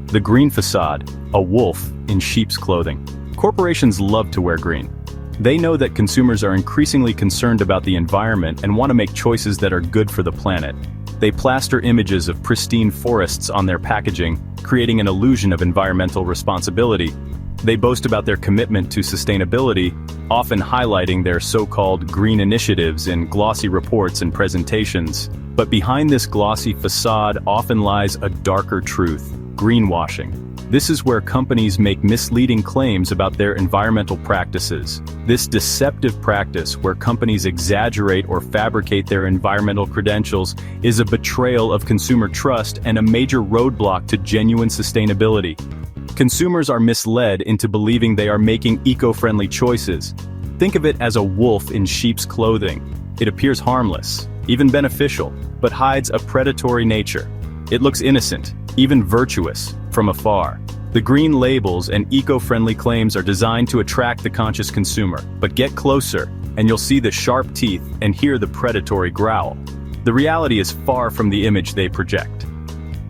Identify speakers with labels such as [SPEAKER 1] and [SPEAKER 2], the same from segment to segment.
[SPEAKER 1] The green facade, a wolf in sheep's clothing. Corporations love to wear green. They know that consumers are increasingly concerned about the environment and want to make choices that are good for the planet. They plaster images of pristine forests on their packaging, creating an illusion of environmental responsibility. They boast about their commitment to sustainability, often highlighting their so-called green initiatives in glossy reports and presentations. But behind this glossy facade often lies a darker truth: greenwashing. This is where companies make misleading claims about their environmental practices. This deceptive practice, where companies exaggerate or fabricate their environmental credentials, is a betrayal of consumer trust and a major roadblock to genuine sustainability. Consumers are misled into believing they are making eco-friendly choices. Think of it as a wolf in sheep's clothing. It appears harmless, even beneficial, but hides a predatory nature. It looks innocent, even virtuous, from afar. The green labels and eco-friendly claims are designed to attract the conscious consumer, but get closer, and you'll see the sharp teeth and hear the predatory growl. The reality is far from the image they project.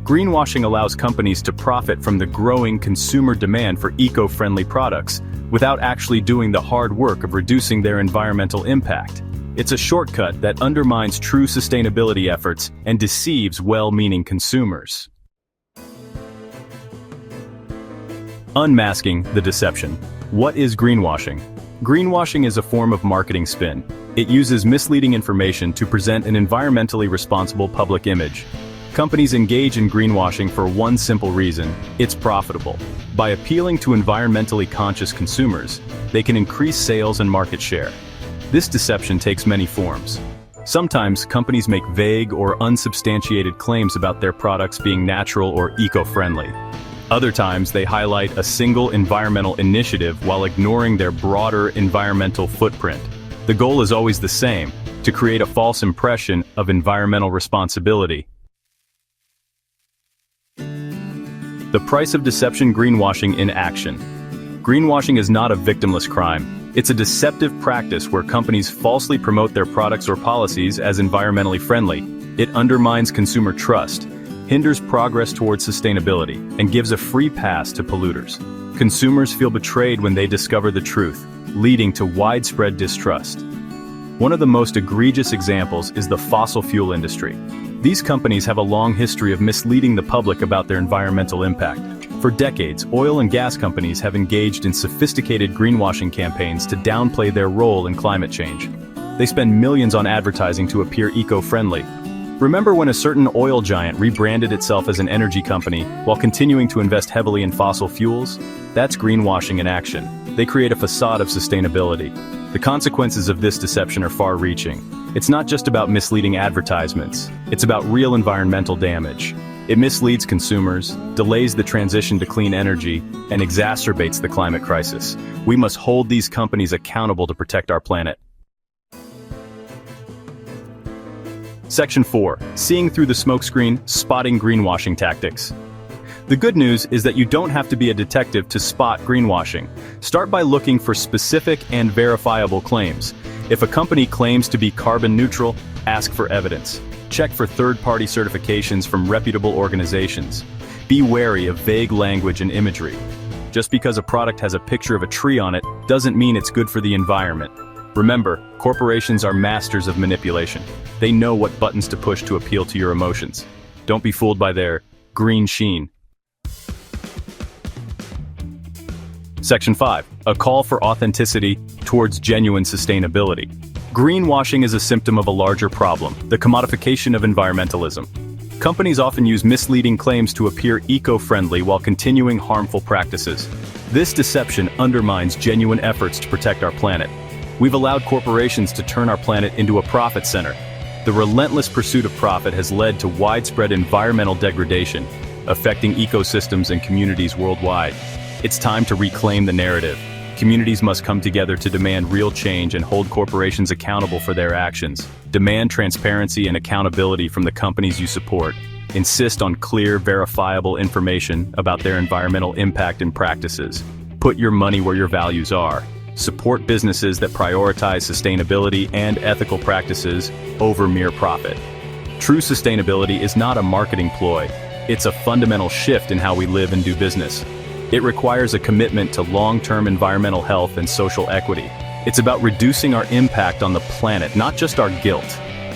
[SPEAKER 1] Greenwashing allows companies to profit from the growing consumer demand for eco-friendly products, without actually doing the hard work of reducing their environmental impact. It's a shortcut that undermines true sustainability efforts and deceives well-meaning consumers. Unmasking the deception. What is greenwashing? Greenwashing is a form of marketing spin. It uses misleading information to present an environmentally responsible public image. Companies engage in greenwashing for one simple reason: it's profitable. By appealing to environmentally conscious consumers, they can increase sales and market share. This deception takes many forms. Sometimes companies make vague or unsubstantiated claims about their products being natural or eco-friendly. Other times they highlight a single environmental initiative while ignoring their broader environmental footprint. The goal is always the same: to create a false impression of environmental responsibility. The price of deception: greenwashing in action. Greenwashing is not a victimless crime. It's a deceptive practice where companies falsely promote their products or policies as environmentally friendly. It undermines consumer trust, hinders progress towards sustainability, and gives a free pass to polluters. Consumers feel betrayed when they discover the truth, leading to widespread distrust. One of the most egregious examples is the fossil fuel industry. These companies have a long history of misleading the public about their environmental impact. For decades, oil and gas companies have engaged in sophisticated greenwashing campaigns to downplay their role in climate change. They spend millions on advertising to appear eco-friendly. Remember when a certain oil giant rebranded itself as an energy company while continuing to invest heavily in fossil fuels? That's greenwashing in action. They create a facade of sustainability. The consequences of this deception are far-reaching. It's not just about misleading advertisements. It's about real environmental damage. It misleads consumers, delays the transition to clean energy, and exacerbates the climate crisis. We must hold these companies accountable to protect our planet. Section 4. Seeing through the smokescreen, spotting greenwashing tactics. The good news is that you don't have to be a detective to spot greenwashing. Start by looking for specific and verifiable claims. If a company claims to be carbon neutral, ask for evidence. Check for third-party certifications from reputable organizations. Be wary of vague language and imagery. Just because a product has a picture of a tree on it doesn't mean it's good for the environment. Remember, corporations are masters of manipulation. They know what buttons to push to appeal to your emotions. Don't be fooled by their green sheen. Section 5. A call for authenticity towards genuine sustainability. Greenwashing is a symptom of a larger problem: the commodification of environmentalism. Companies often use misleading claims to appear eco-friendly while continuing harmful practices. This deception undermines genuine efforts to protect our planet. We've allowed corporations to turn our planet into a profit center. The relentless pursuit of profit has led to widespread environmental degradation, affecting ecosystems and communities worldwide. It's time to reclaim the narrative. Communities must come together to demand real change and hold corporations accountable for their actions. Demand transparency and accountability from the companies you support. Insist on clear, verifiable information about their environmental impact and practices. Put your money where your values are. Support businesses that prioritize sustainability and ethical practices over mere profit. True sustainability is not a marketing ploy. It's a fundamental shift in how we live and do business. It requires a commitment to long-term environmental health and social equity. It's about reducing our impact on the planet, not just our guilt.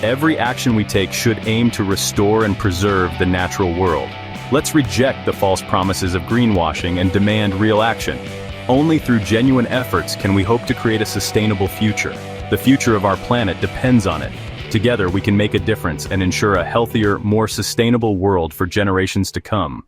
[SPEAKER 1] Every action we take should aim to restore and preserve the natural world. Let's reject the false promises of greenwashing and demand real action. Only through genuine efforts can we hope to create a sustainable future. The future of our planet depends on it. Together we can make a difference and ensure a healthier, more sustainable world for generations to come.